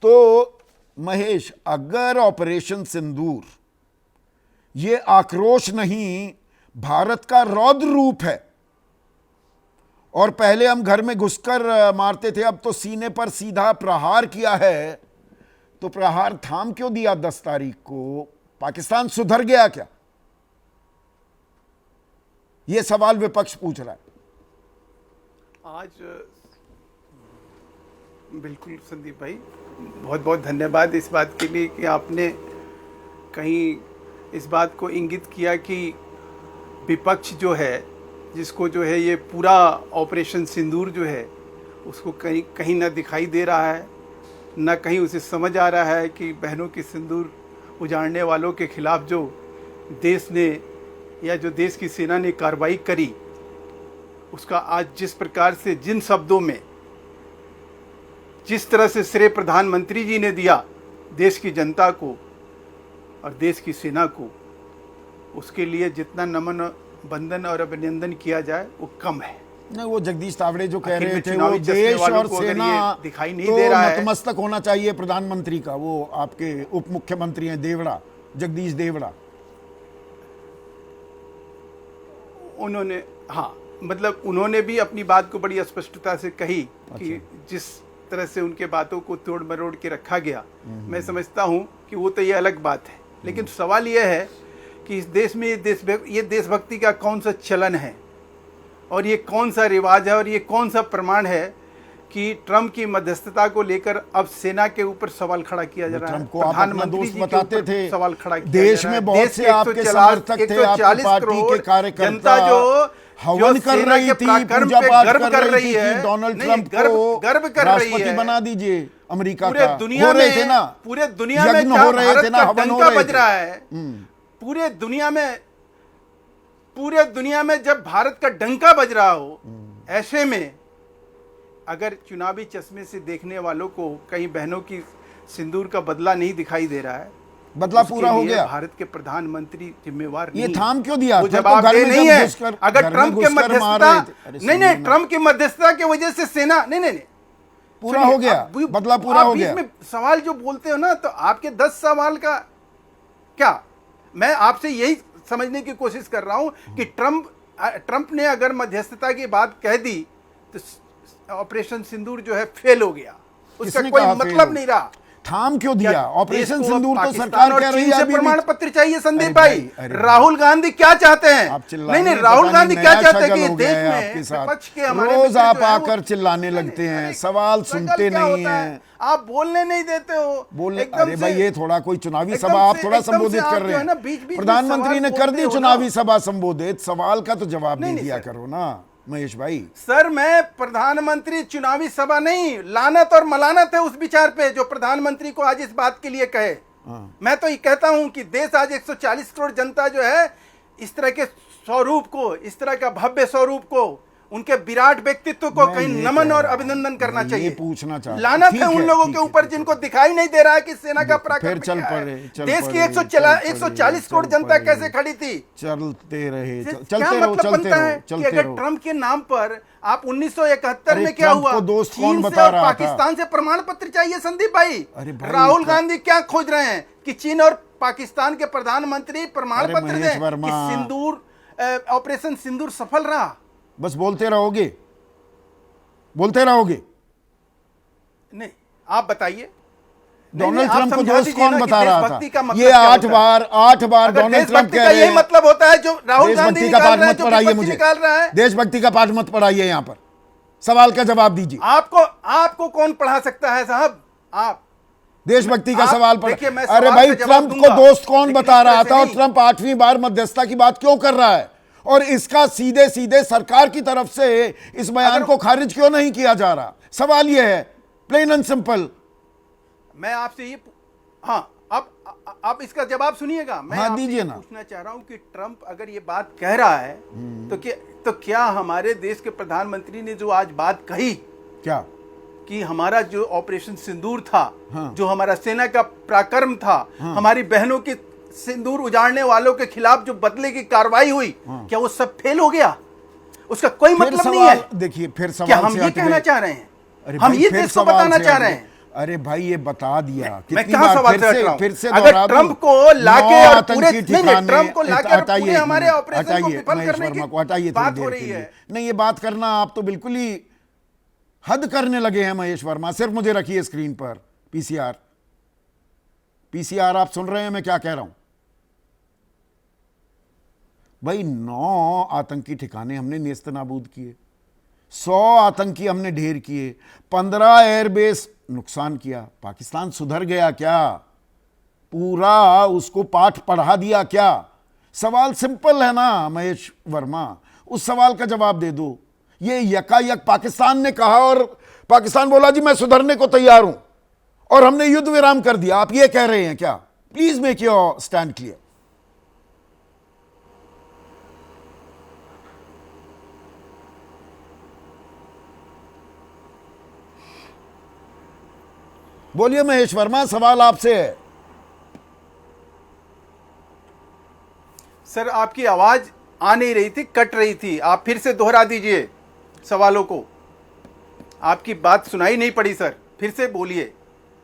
तो महेश, अगर ऑपरेशन सिंदूर ये आक्रोश नहीं, भारत का रौद्र रूप है, और पहले हम घर में घुसकर मारते थे, अब तो सीने पर सीधा प्रहार किया है, तो प्रहार थाम क्यों दिया 10 तारीख को? पाकिस्तान सुधर गया क्या? यह सवाल विपक्ष पूछ रहा है आज। बिल्कुल संदीप भाई, बहुत बहुत धन्यवाद इस बात के लिए कि आपने कहीं इस बात को इंगित किया कि विपक्ष जो है, जिसको जो है ये पूरा ऑपरेशन सिंदूर जो है उसको कहीं कहीं ना दिखाई दे रहा है, ना कहीं उसे समझ आ रहा है कि बहनों की सिंदूर उजाड़ने वालों के खिलाफ जो देश ने या जो देश की सेना ने कार्रवाई करी, उसका आज जिस प्रकार से, जिन शब्दों में, जिस तरह से श्रेय प्रधानमंत्री जी ने दिया देश की जनता को और देश की सेना को, उसके लिए जितना नमन, वंदन और अभिनंदन किया जाए वो कम है। नहीं, वो जगदीश तावड़े जो कह रहे थे, वो देश और सेना दिखाई नहीं तो दे रहा है, नतमस्तक होना चाहिए प्रधानमंत्री का। वो आपके उप मुख्यमंत्री हैं देवड़ा, जगदीश देवड़ा, उन्होंने, हाँ, मतलब उन्होंने भी अपनी बात को बड़ी स्पष्टता से कही कि जिस तरह से उनके बातों को तोड़ मरोड़ के रखा गया, मैं समझता हूं कि वो तो ये अलग बात है, लेकिन सवाल ये है कि इस देश में ये देशभक्ति का कौन सा चलन है और ये कौन सा रिवाज है और ये कौन सा प्रमाण है कि ट्रंप की मध्यस्थता को लेकर अब सेना के ऊपर सवाल खड़ा किया जा रहा है। प्रधानमंत्री जी बताते थे सवाल खड़ा किया देश में बहुत से आपके समर्थक थे, आपकी पार्टी के कार्यकर्ता हवन कर रही थी, पूजा पाठ कर रही थी, डोनाल्ड ट्रंप को राष्ट्रपति बना दीजिए अमेरिका का। हो रहे थे ना, पूरे दुनिया में हो रहे थे ना, हवन हो रहे बज रहा है पूरे दुनिया में जब भारत का डंका बज रहा हो, ऐसे में अगर चुनावी चश्मे से देखने वालों को कहीं बहनों की सिंदूर का बदला नहीं दिखाई दे रहा है, बदला पूरा हो गया, भारत के प्रधानमंत्री जिम्मेवार ये थाम क्यों दिया? वो जवाब दे नहीं है। अगर ट्रंप के मध्यस्थता, नहीं, ट्रंप की मध्यस्थता की वजह से सेना, नहीं, पूरा हो गया, बदला पूरा हो गया। सवाल जो बोलते हो ना, तो आपके 10 सवाल का क्या, मैं आपसे यही समझने की कोशिश कर रहा हूं कि ट्रंप ने अगर मध्यस्थता की बात कह दी तो ऑपरेशन सिंदूर जो है फेल हो गया, उसका कोई मतलब नहीं रहा। थाम क्यों दिया? ऑपरेशन सिंदूर तो सरकार कह रही है अभी प्रमाण पत्र चाहिए संदीप भाई। राहुल गांधी क्या चाहते हैं? नहीं, राहुल गांधी क्या चाहते हैं कि देश में विपक्ष के हमारे रोज आप आकर चिल्लाने लगते हैं, सवाल सुनते नहीं हैं, आप बोलने नहीं देते हो, बोलने। अरे भाई, ये थोड़ा कोई चुनावी सभा आप थोड़ा संबोधित कर रहे हैं, प्रधानमंत्री ने कर दी चुनावी सभा संबोधित, सवाल का तो जवाब नहीं दिया करो ना महेश भाई। सर, मैं प्रधानमंत्री चुनावी सभा नहीं, लानत और मलानत है उस विचार पे जो प्रधानमंत्री को आज इस बात के लिए कहे। मैं तो ये कहता हूं कि देश आज 140 करोड़ जनता जो है इस तरह के स्वरूप को, इस तरह का भव्य स्वरूप को, उनके विराट व्यक्तित्व को कहीं नमन और अभिनंदन करना चाहिए। पूछना चाहिए, लानत है उन लोगों के ऊपर जिनको दिखाई नहीं दे रहा है कि सेना का पराक्रम क्या है। देश की 140 करोड़ जनता कैसे खड़ी थी? चलते रहे, क्या मतलब बनता है कि अगर ट्रंप के नाम पर आप 1971 में क्या हुआ, चीन से और पाकिस्तान से प्रमाण पत्र चाहिए संदीप भाई। राहुल गांधी क्या खोज रहे हैं कि चीन और पाकिस्तान के प्रधानमंत्री प्रमाण पत्र दें कि सिंदूर, ऑपरेशन सिंदूर सफल रहा। बस बोलते रहोगे, बोलते रहोगे? नहीं, आप बताइए। डोनाल्ड ट्रंप को दोस्त कौन बता रहा था? ये 8 बार डोनाल्ड ट्रंप कह रहे हैं। यही मतलब होता है जो राहुल गांधी का पाठ मत पढ़ाइए मुझे, देशभक्ति का पाठ मत पढ़ाइए, यहां पर सवाल का जवाब दीजिए। आपको कौन पढ़ा सकता है साहब? आप देशभक्ति का सवाल पढ़। अरे भाई, ट्रंप को दोस्त कौन बता रहा था? और ट्रंप 8वीं बार मध्यस्थता की बात क्यों कर रहा है? और इसका सीधे सीधे सरकार की तरफ से इस बयान को खारिज क्यों नहीं किया जा रहा? सवाल यह है, प्लेन एंड सिंपल। मैं आपसे ये, हाँ, अब इसका जवाब सुनिएगा। मैं दीजिए ना। पूछना चाह रहा हूं कि ट्रंप अगर ये बात कह रहा है तो क्या हमारे देश के प्रधानमंत्री ने जो आज बात कही, क्या कि हमारा जो ऑपरेशन सिंदूर था, जो हमारा सेना का पराक्रम था, हमारी बहनों की सिंदूर उजाड़ने वालों के खिलाफ जो बदले की कार्रवाई हुई, क्या वो सब फेल हो गया? उसका कोई मतलब नहीं है। देखिए, फिर क्या हम ये कहना चाह रहे हैं? हम ये देश को बताना चाह रहे हैं? अरे भाई ये बता दिया मैं कितनी कहाँ बार, सवाल से हट रहा हूं? फिर से अगर दोहरा दूं। ट्रंप को लाके 9 और आतंकी पूरे नहीं, ठिकाने, ट्रंप को लाके और हटाइए पूरे एक हमारे मिनट, ऑपरेशन को हटाइए विफल महेश करने की वर्मा को, हटाइए थोड़ी बात हो देर रही के लिए। है। नहीं ये बात करना आप तो बिल्कुल ही हद करने लगे हैं महेश वर्मा। सिर्फ मुझे रखिए स्क्रीन पर पीसीआर, पीसीआर आप सुन रहे हैं मैं क्या कह रहा हूं? भाई 9 आतंकी ठिकाने हमने नेस्त नाबूद किए, 100 आतंकी हमने ढेर किए, 15 एयरबेस नुकसान किया। पाकिस्तान सुधर गया क्या? पूरा उसको पाठ पढ़ा दिया क्या? सवाल सिंपल है ना महेश वर्मा, उस सवाल का जवाब दे दो। ये यकायक पाकिस्तान ने कहा और पाकिस्तान बोला जी मैं सुधरने को तैयार हूं और हमने युद्ध विराम कर दिया, आप ये कह रहे हैं क्या? Please make your stand clear. बोलिए महेश वर्मा, सवाल आपसे है। सर आपकी आवाज आ नहीं रही थी, कट रही थी, आप फिर से दोहरा दीजिए सवालों को। आपकी बात सुनाई नहीं पड़ी सर, फिर से बोलिए।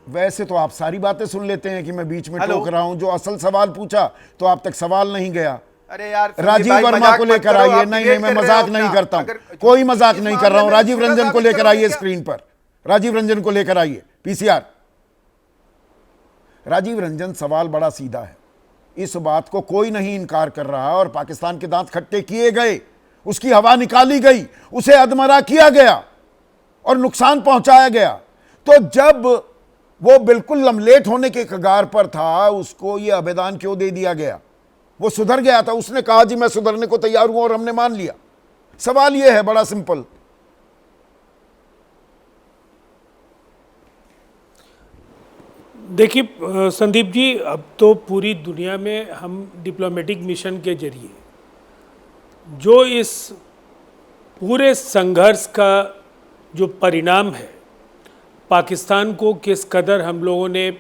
वैसे तो आप सारी बातें सुन लेते हैं कि मैं बीच में हेलो? टोक रहा हूं। जो असल सवाल पूछा तो आप तक सवाल नहीं गया। अरे यार संदीप राजीव भाई, वर्मा मजाक को मत लेकर करो, आइए। आप नहीं डिबेट नहीं, मैं कर रहे हो मजाक नहीं अपना। करता हूं, अगर कोई मजाक इस नहीं मामले कर रहा हूं। में राजीव दूसरा रंजन को साबित लेकर करोगे आइए क्या? स्क्रीन पर, राजीव रंजन को लेकर आइए पीसीआर। राजीव रंजन, सवाल बड़ा सीधा है, इस बात को कोई नहीं इनकार कर रहा और पाकिस्तान के दांत खट्टे किए गए, उसकी हवा निकाली गई, उसे अधमरा किया गया और नुकसान पहुंचाया गया। तो जब वो बिल्कुल लमलेट होने के कगार पर था, उसको ये आवेदन क्यों दे दिया गया? वो सुधर गया था, उसने कहा जी मैं सुधरने को तैयार हूं और हमने मान लिया। सवाल ये है बड़ा सिंपल। देखिए संदीप जी, अब तो पूरी दुनिया में हम डिप्लोमेटिक मिशन के जरिए जो इस पूरे संघर्ष का जो परिणाम है, पाकिस्तान को किस कदर हम लोगों ने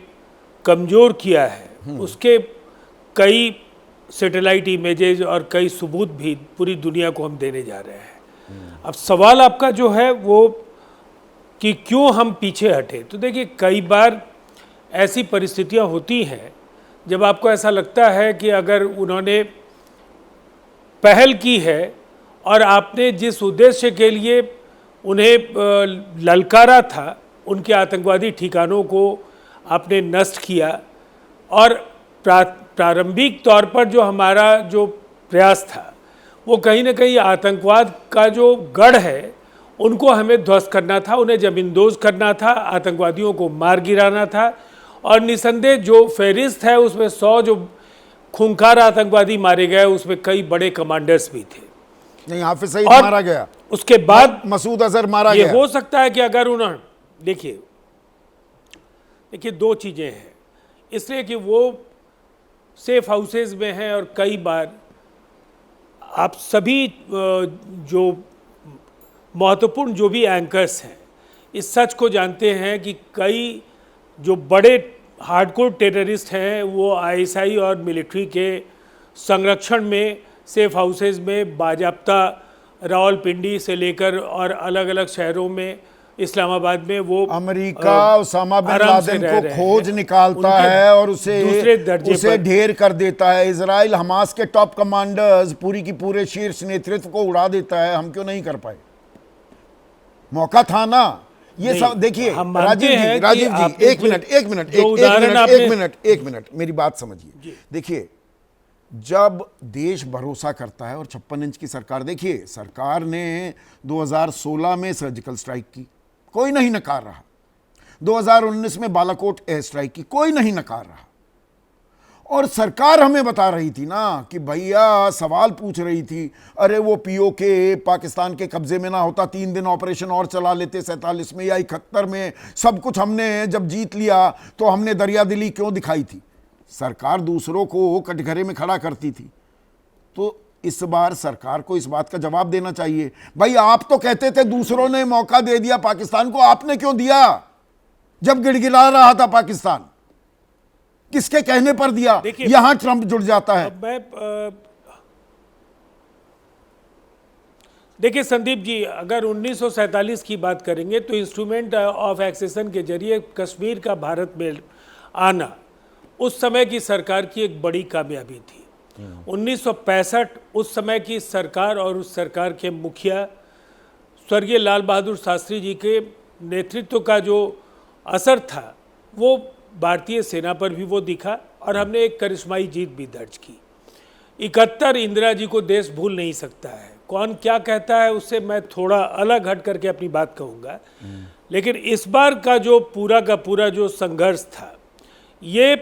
कमज़ोर किया है, उसके कई सैटेलाइट इमेजेस और कई सबूत भी पूरी दुनिया को हम देने जा रहे हैं। अब सवाल आपका जो है वो कि क्यों हम पीछे हटे, तो देखिए कई बार ऐसी परिस्थितियां होती हैं जब आपको ऐसा लगता है कि अगर उन्होंने पहल की है और आपने जिस उद्देश्य के लिए उन्हें ललकारा था, उनके आतंकवादी ठिकानों को आपने नष्ट किया और प्रारंभिक तौर पर जो हमारा जो प्रयास था वो कहीं ना कहीं आतंकवाद का जो गढ़ है उनको हमें ध्वस्त करना था, उन्हें जमींदोज करना था, आतंकवादियों को मार गिराना था। और निसंदेह जो फहरिस्त है उसमें 100 जो खूंखार आतंकवादी मारे गए उसमें कई बड़े कमांडर्स भी थे। नहीं, हाफिज सईद और मारा गया, उसके बाद मसूद अजहर मारा ये गया। हो सकता है कि अगर उन्होंने देखिए 2 चीज़ें हैं, इसलिए कि वो सेफ हाउसेज में हैं और कई बार आप सभी जो महत्वपूर्ण जो भी एंकर्स हैं इस सच को जानते हैं कि कई जो बड़े हार्डकोर टेररिस्ट हैं वो आईएसआई और मिलिट्री के संरक्षण में सेफ हाउसेज में बाजाब्ता रावलपिंडी से लेकर और अलग अलग शहरों में, इस्लामाबाद में वो अमेरिका उसामा बिन आराम से लादेन रह को रहे खोज हैं। निकालता उनके है और उसे दूसरे दर्जे उसे पर ढेर कर देता है। इजराइल हमास के टॉप कमांडर्स पूरी की पूरे शीर्ष नेतृत्व को उड़ा देता है। हम क्यों नहीं कर पाए? मौका था ना। ये नहीं, सब देखिए हम मानते राजीव जी, हैं कि राजीव जी, आपने एक मिनट एक मिनट जो उदाहरण आपने- एक मिनट मेरी बात समझिए। देखिए जब देश भरोसा करता है और 56 इंच की सरकार, देखिए सरकार ने 2016 में सर्जिकल स्ट्राइक की, कोई नहीं नकार रहा। 2019 में बालाकोट एयर स्ट्राइक की, कोई नहीं नकार रहा। और सरकार हमें बता रही थी ना कि भैया, सवाल पूछ रही थी, अरे वो पीओके पाकिस्तान के कब्जे में ना होता 3 दिन ऑपरेशन और चला लेते 47 में या 71 में, सब कुछ हमने जब जीत लिया तो हमने दरियादिली क्यों दिखाई थी? सरकार दूसरों को कटघरे में खड़ा करती थी। तो इस बार सरकार को इस बात का जवाब देना चाहिए। भाई आप तो कहते थे दूसरों ने मौका दे दिया पाकिस्तान को, आपने क्यों दिया? जब गिड़गिड़ा रहा था पाकिस्तान, किसके कहने पर दिया? यहां ट्रंप जुड़ जाता है। अब मैं देखिए संदीप जी, अगर 1947 की बात करेंगे तो इंस्ट्रूमेंट ऑफ एक्सेशन के जरिए कश्मीर का भारत में आना उस समय की सरकार की एक बड़ी कामयाबी थी। 1965 उस समय की सरकार और उस सरकार के मुखिया स्वर्गीय लाल बहादुर शास्त्री जी के नेतृत्व का जो असर था वो भारतीय सेना पर भी वो दिखा और हमने एक करिश्माई जीत भी दर्ज की। 71 इंदिरा जी को देश भूल नहीं सकता है। कौन क्या कहता है उससे मैं थोड़ा अलग हट करके अपनी बात कहूँगा, लेकिन इस बार का जो पूरा का पूरा जो संघर्ष था, ये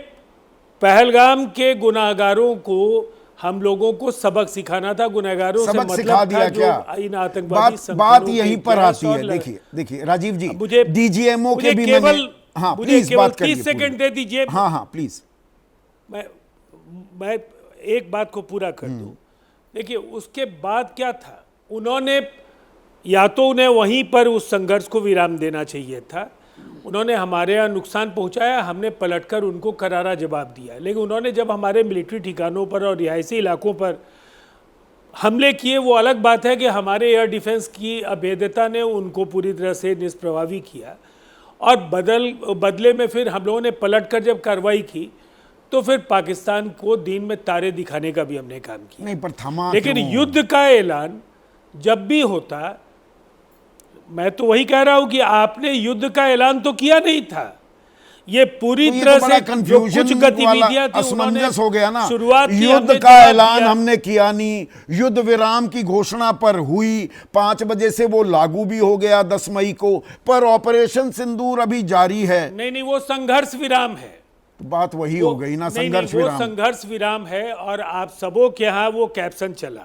पहलगाम के गुनाहगारों को हम लोगों को सबक सिखाना था। गुनाहगारों से सबक मतलब सिखा दिया था क्या? जो इन आतंकवादी बात यहीं पर आती है। देखिए राजीव जी, डीजीएमओ के भी केवल हाँ प्लीज बात करिए। 30 सेकंड दे दीजिए। हाँ प्लीज, मैं एक बात को पूरा कर दूं। देखिए उसके बाद क्या था, उन्होंने या तो उन्हें वहीं पर उस संघर्ष को विराम देना चाहिए था, उन्होंने हमारे यहाँ नुकसान पहुंचाया, हमने पलटकर उनको करारा जवाब दिया। लेकिन उन्होंने जब हमारे मिलिट्री ठिकानों पर और रिहायशी इलाकों पर हमले किए, वो अलग बात है कि हमारे एयर डिफेंस की अभेद्यता ने उनको पूरी तरह से निष्प्रभावी किया और बदले में फिर हम लोगों ने पलटकर जब कार्रवाई की तो फिर पाकिस्तान को दिन में तारे दिखाने का भी हमने काम किया। नहीं पर थमा लेकिन क्यों? युद्ध का ऐलान जब भी होता, मैं तो वही कह रहा हूं कि आपने युद्ध का ऐलान तो किया नहीं था। ये पूरी तो तरह तो से जो कुछ गतिविधियां थी असमंजस हो गया ना। शुरुआत की, युद्ध का ऐलान हमने किया नहीं, युद्ध विराम की घोषणा पर हुई, 5 बजे से वो लागू भी हो गया 10 मई को, पर ऑपरेशन सिंदूर अभी जारी है। नहीं, वो संघर्ष विराम है। बात वही हो गई ना, संघर्ष वो विराम। संघर्ष विराम है और आप सबों के यहाँ वो कैप्शन चला,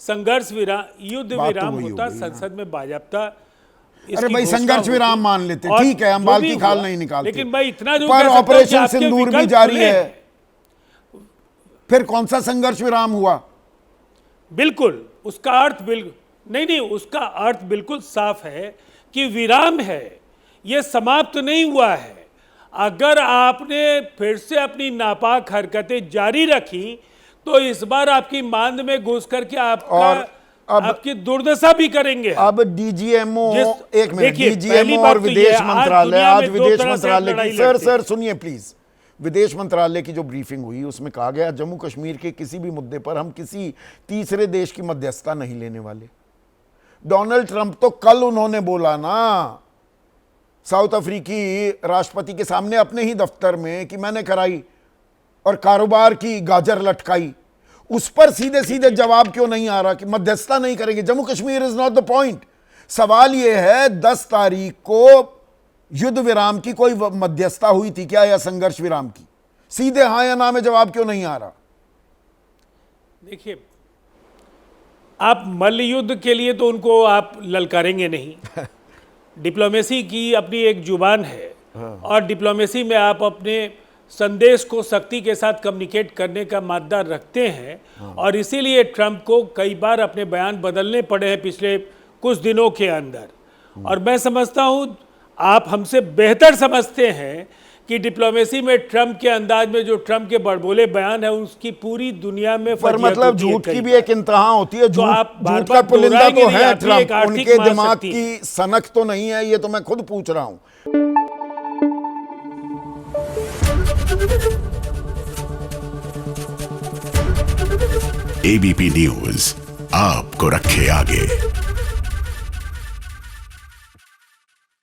संघर्ष विराम, युद्ध बात तो विराम वही हो होता गई संसद में बाजाप्ता। अरे भाई संघर्ष विराम मान लेते, ठीक है, हम बाल की खाल नहीं निकालते, लेकिन भाई इतना जो पर ऑपरेशन सिंदूर भी जारी है। फिर कौन सा संघर्ष विराम हुआ? बिल्कुल उसका अर्थ नहीं, उसका अर्थ बिल्कुल साफ है कि विराम है, ये समाप्त नहीं हुआ है। अगर आपने फिर से अपनी नापाक हरकतें जारी रखी तो इस बार आपकी मांद में घुस करके आपकी दुर्दशा भी करेंगे। अब डीजीएमओ, एक मिनट, देखिए, डीजीएमओ और विदेश मंत्रालय, आज विदेश मंत्रालय की, सर सुनिए प्लीज, विदेश मंत्रालय की जो ब्रीफिंग हुई उसमें कहा गया जम्मू कश्मीर के किसी भी मुद्दे पर हम किसी तीसरे देश की मध्यस्थता नहीं लेने वाले। डोनाल्ड ट्रंप तो कल उन्होंने बोला ना साउथ अफ्रीकी राष्ट्रपति के सामने अपने ही दफ्तर में कि मैंने कराई और कारोबार की गाजर लटकाई। उस पर सीधे सीधे जवाब क्यों नहीं आ रहा कि मध्यस्थता नहीं करेंगे? Jammu Kashmir is not the point. सवाल यह है 10 तारीख को युद्ध विराम की कोई मध्यस्थता हुई थी क्या, या संघर्ष विराम की? सीधे हाँ या ना में जवाब क्यों नहीं आ रहा? देखिए, आप मल्ल युद्ध के लिए तो उनको आप ललकारेंगे नहीं। डिप्लोमेसी की अपनी एक जुबान है और डिप्लोमेसी में आप अपने संदेश को सख्ती के साथ कम्युनिकेट करने का मादा रखते हैं और इसीलिए ट्रंप को कई बार अपने बयान बदलने पड़े हैं पिछले कुछ दिनों के अंदर। और मैं समझता हूं आप हमसे बेहतर समझते हैं कि डिप्लोमेसी में ट्रंप के अंदाज में जो ट्रंप के बड़बोले बयान है उसकी पूरी दुनिया में पर मतलब झूठ की भी एक इंतहा होती है। झूठ का पुलिंदा तो है ट्रंप, उनके दिमाग की सनक तो नहीं है, ये तो मैं खुद पूछ रहा हूं। एबीपी न्यूज आपको रखे आगे।